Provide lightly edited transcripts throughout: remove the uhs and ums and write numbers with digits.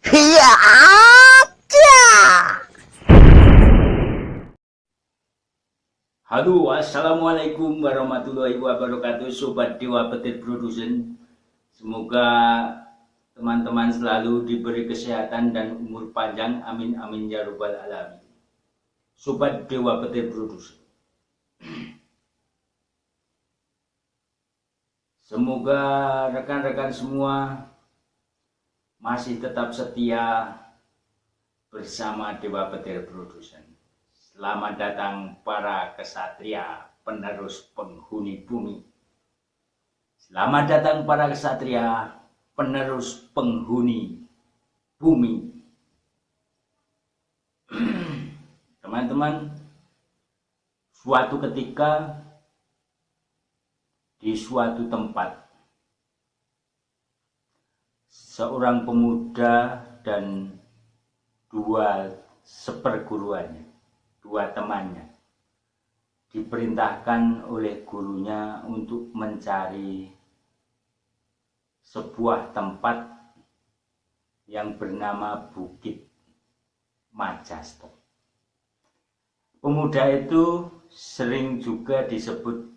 Iya aja. Halo, assalamualaikum warahmatullahi wabarakatuh, Sobat Dewa Petir Production. Semoga teman-teman selalu diberi kesehatan dan umur panjang, amin amin ya robbal alamin. Sobat Dewa Petir Production, semoga rekan-rekan semua masih tetap setia bersama Dewa Petir Production. Selamat datang para kesatria penerus penghuni bumi. Selamat datang para kesatria penerus penghuni bumi. Teman-teman, suatu ketika di suatu tempat, seorang pemuda dan dua seperguruannya, dua temannya, diperintahkan oleh gurunya untuk mencari sebuah tempat yang bernama Bukit Majasto. Pemuda itu sering juga disebut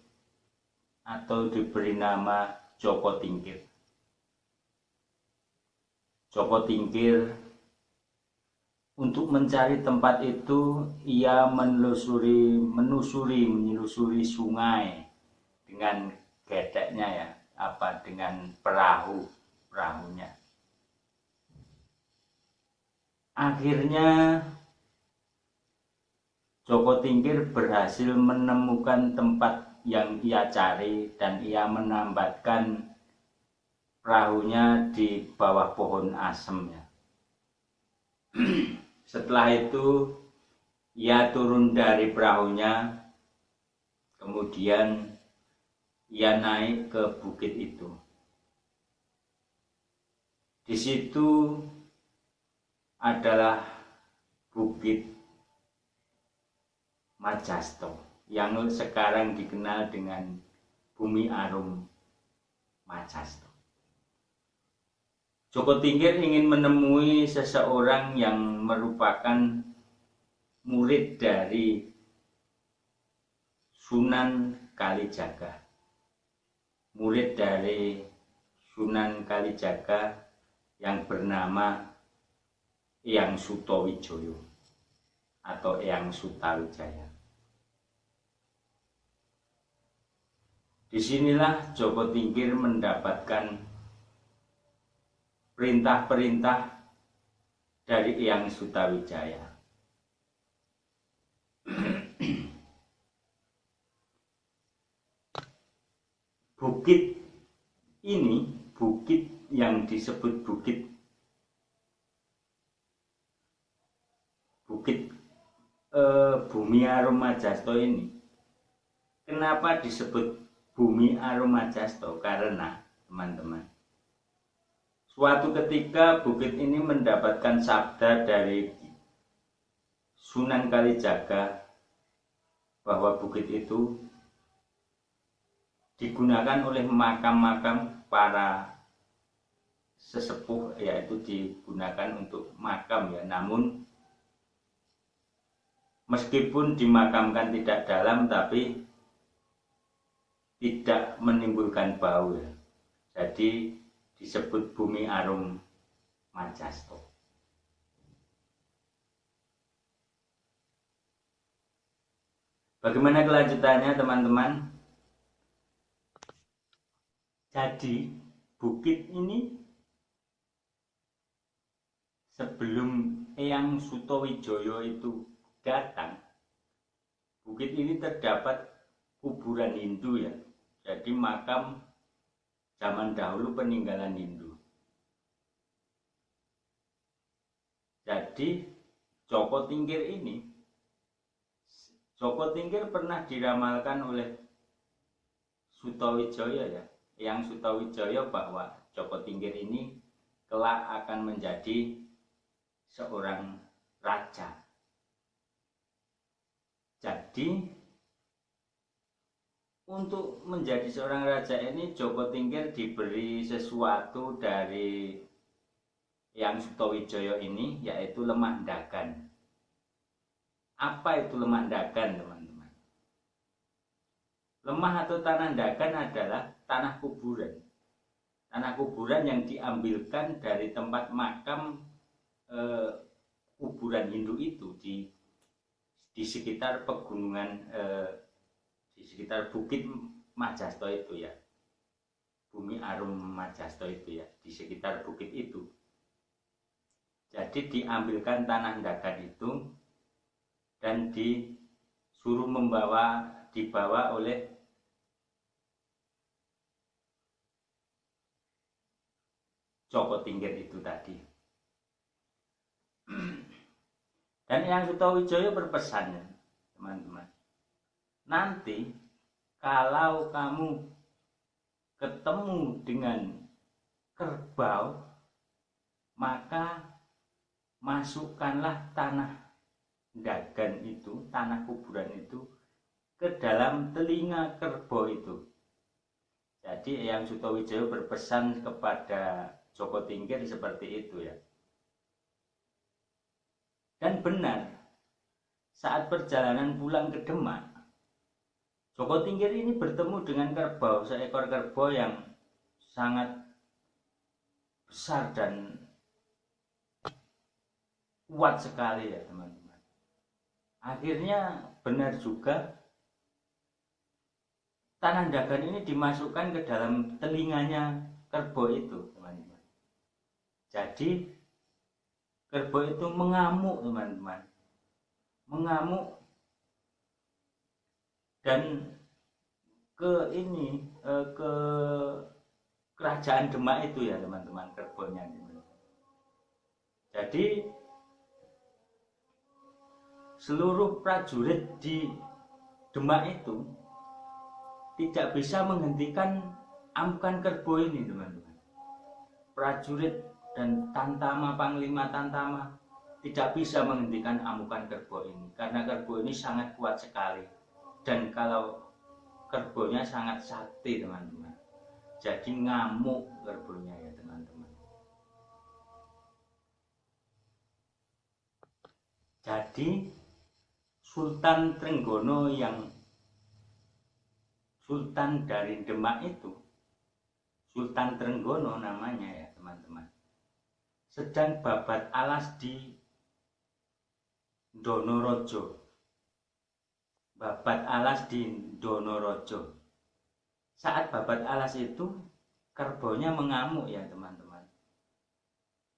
atau diberi nama Joko Tingkir. Joko Tingkir, untuk mencari tempat itu ia menelusuri sungai dengan gedeknya ya, dengan perahunya. Akhirnya Joko Tingkir berhasil menemukan tempat yang ia cari dan ia menambatkan perahunya di bawah pohon asemnya. Setelah itu ia turun dari perahunya, kemudian ia naik ke bukit itu. Di situ adalah Bukit Majasto yang sekarang dikenal dengan Bumi Arum Majasto. Joko Tingkir ingin menemui seseorang yang merupakan murid dari Sunan Kalijaga. Murid dari Sunan Kalijaga yang bernama Eyang Sutawijaya atau Eyang Sutawijaya. Disinilah Joko Tingkir mendapatkan perintah-perintah dari Eyang Sutawijaya. Bukit ini, bukit yang disebut Bukit Bumi Arum Majasto ini, kenapa disebut Bumi Arum Majasto? Karena teman-teman, suatu ketika bukit ini mendapatkan sabda dari Sunan Kalijaga bahwa bukit itu digunakan oleh makam-makam para sesepuh, yaitu digunakan untuk makam ya. Namun meskipun dimakamkan tidak dalam, tapi tidak menimbulkan bau ya. Jadi disebut Bumi Arum Majasto. Bagaimana kelanjutannya teman-teman? Jadi bukit ini sebelum Eyang Sutawijaya itu datang, bukit ini terdapat kuburan Hindu ya. Jadi makam zaman dahulu peninggalan Hindu. Jadi Joko Tingkir pernah diramalkan oleh Sutawijaya ya, Eyang Sutawijaya, bahwa Joko Tingkir ini kelak akan menjadi seorang raja. Jadi untuk menjadi seorang raja ini Joko Tingkir diberi sesuatu dari Eyang Sutowijoyo ini, yaitu lemah dagan. Apa itu lemah dagan, teman-teman? Lemah atau tanah dagan adalah tanah kuburan. Tanah kuburan yang diambilkan dari tempat makam kuburan Hindu itu di sekitar pegunungan, di sekitar Bukit Majasto itu ya, Bumi Arum Majasto itu ya, di sekitar bukit itu. Jadi diambilkan tanah dagan itu dan disuruh dibawa oleh Joko Tingkir itu tadi. Dan Eyang Sutowijoyo berpesan, teman-teman, nanti kalau kamu ketemu dengan kerbau, maka masukkanlah tanah dagan itu, tanah kuburan itu, ke dalam telinga kerbau itu. Jadi Eyang Sutowijoyo berpesan kepada Joko Tingkir seperti itu ya. Dan benar, saat perjalanan pulang ke Demak, Joko Tingkir ini bertemu dengan kerbau, seekor kerbau yang sangat besar dan kuat sekali ya teman-teman. Akhirnya benar juga, tanah dagan ini dimasukkan ke dalam telinganya kerbau itu, teman-teman. Jadi kerbau itu mengamuk, teman-teman, mengamuk dan ke kerajaan Demak itu ya teman-teman, kerbaunya. Jadi seluruh prajurit di Demak itu tidak bisa menghentikan amukan kerbau ini, teman-teman. Prajurit dan Tantama, Panglima Tantama tidak bisa menghentikan amukan kerbau ini karena kerbau ini sangat kuat sekali. Dan kalau kerbaunya sangat sakti, teman-teman, jadi ngamuk kerbaunya ya teman-teman. Jadi Sultan Trenggono, yang Sultan dari Demak itu, Sultan Trenggono namanya ya teman-teman, sedang babat alas di Donorojo. Babat alas di Donorojo. Saat babat alas itu kerbaunya mengamuk ya teman-teman.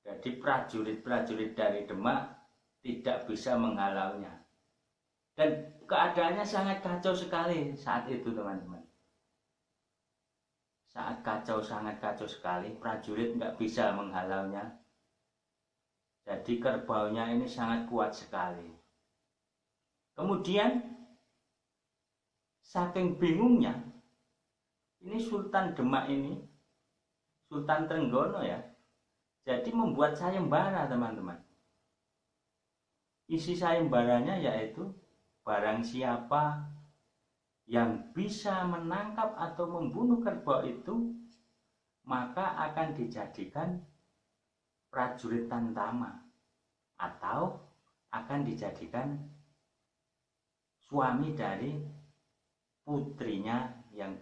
Jadi prajurit-prajurit dari Demak tidak bisa menghalaunya. Dan keadaannya sangat kacau sekali saat itu teman-teman. Saat kacau, sangat kacau sekali, prajurit nggak bisa menghalaunya. Jadi kerbaunya ini sangat kuat sekali. Kemudian saking bingungnya, ini Sultan Demak ini, Sultan Trenggono ya, jadi membuat sayembara teman-teman. Isi sayembaranya yaitu barang siapa yang bisa menangkap atau membunuh kerbau itu, maka akan dijadikan prajurit Tantama atau akan dijadikan suami dari putrinya yang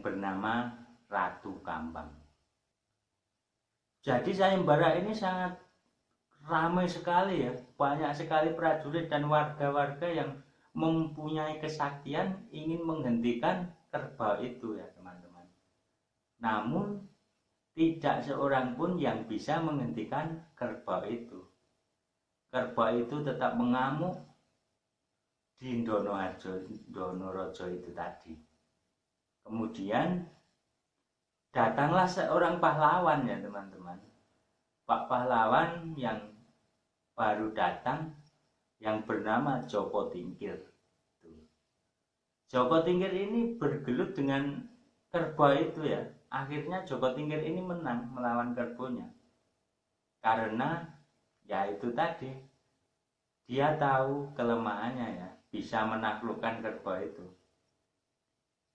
bernama Ratu Kambang. Jadi sayembara ini sangat ramai sekali ya, banyak sekali prajurit dan warga-warga yang mempunyai kesaktian ingin menghentikan kerbau itu ya teman-teman. Namun tidak seorang pun yang bisa menghentikan kerbau itu. Kerbau itu tetap mengamuk di Donorojo itu tadi. Kemudian datanglah seorang pahlawan ya teman-teman. Pak pahlawan yang baru datang yang bernama Joko Tingkir. Joko Tingkir ini bergelut dengan kerbau itu ya. Akhirnya Joko Tingkir ini menang melawan kerbaunya. Karena ya itu tadi, dia tahu kelemahannya ya, bisa menaklukkan kerbau itu.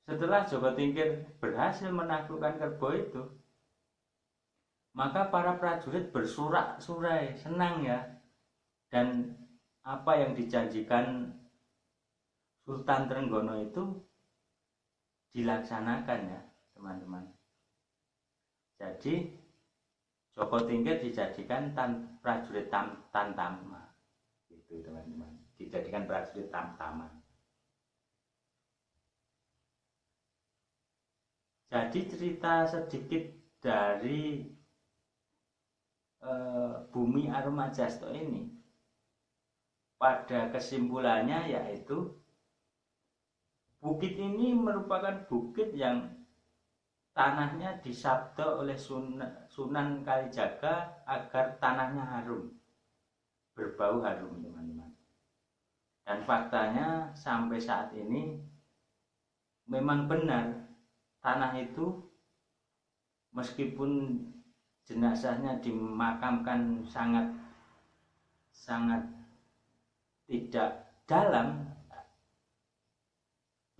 Setelah Joko Tingkir berhasil menaklukkan kerbau itu, maka para prajurit bersorak-sorai, senang ya. Dan apa yang dijanjikan Sultan Trenggono itu dilaksanakan ya teman-teman. Jadi Joko Tingkir dijadikan prajurit Tamtama gitu teman-teman, dijadikan prajurit Tamtama. Jadi cerita sedikit dari Bumi Aromajasto ini pada kesimpulannya yaitu bukit ini merupakan bukit yang tanahnya disabda oleh Sunan Kalijaga agar tanahnya harum, berbau harum teman-teman. Dan faktanya sampai saat ini memang benar tanah itu meskipun jenazahnya dimakamkan sangat tidak dalam,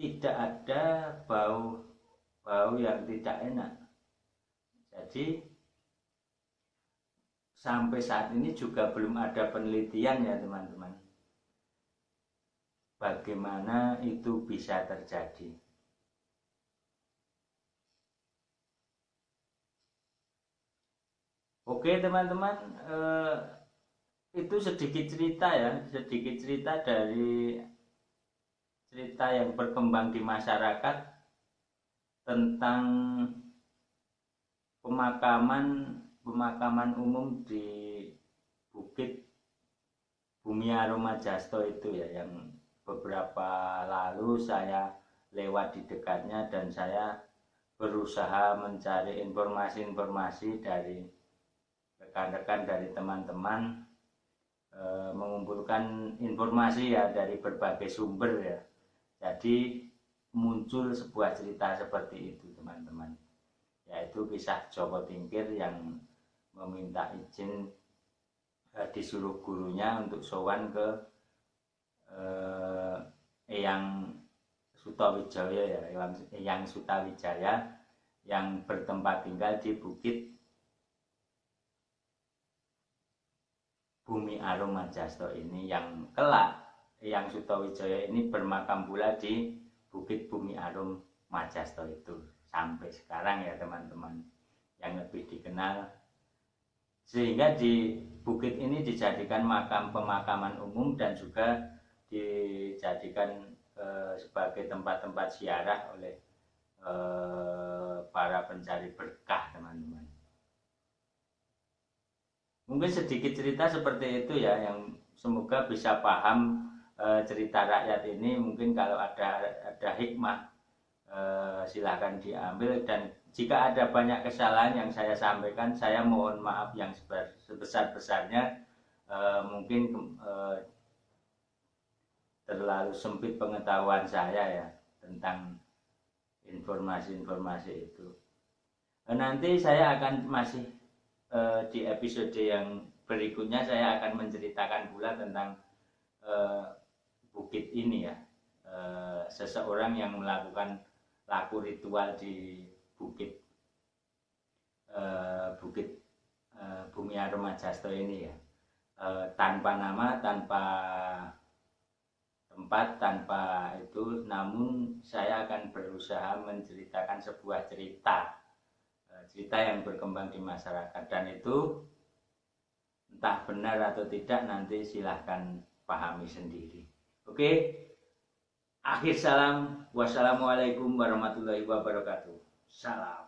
tidak ada bau yang tidak enak. Jadi sampai saat ini juga belum ada penelitian ya teman-teman, bagaimana itu bisa terjadi. Oke teman-teman, itu sedikit cerita ya, sedikit cerita dari cerita yang berkembang di masyarakat tentang pemakaman umum di Bukit Bumi Aromajasto itu ya, yang beberapa lalu saya lewat di dekatnya dan saya berusaha mencari informasi-informasi dari rekan-rekan, dari teman-teman, mengumpulkan informasi ya dari berbagai sumber ya. Jadi muncul sebuah cerita seperti itu teman-teman, yaitu kisah Joko Tingkir yang meminta izin, disuruh gurunya untuk sowan ke Eyang Sutawijaya ya, Eyang Sutawijaya yang bertempat tinggal di Bukit Bumi Aromajasto ini, yang kelak Eyang Sutawijaya ini bermakam pula di Bukit Bumi Aromajasto itu sampai sekarang ya teman-teman, yang lebih dikenal, sehingga di bukit ini dijadikan makam pemakaman umum dan juga dijadikan sebagai tempat-tempat ziarah oleh para pencari berkah teman-teman. Mungkin sedikit cerita seperti itu ya, yang semoga bisa paham cerita rakyat ini. Mungkin kalau ada hikmah, silahkan diambil, dan jika ada banyak kesalahan yang saya sampaikan, saya mohon maaf yang sebesar-besarnya. Mungkin terlalu sempit pengetahuan saya ya tentang informasi-informasi itu. Nanti saya akan masih di episode yang berikutnya saya akan menceritakan pula tentang bukit ini ya, seseorang yang melakukan laku ritual di bukit Bumi Aromajasto ini ya, tanpa nama, tanpa tempat, tanpa itu, namun saya akan berusaha menceritakan sebuah cerita yang berkembang di masyarakat, dan itu entah benar atau tidak nanti silahkan pahami sendiri. Oke, akhir salam, wassalamualaikum warahmatullahi wabarakatuh. Salam.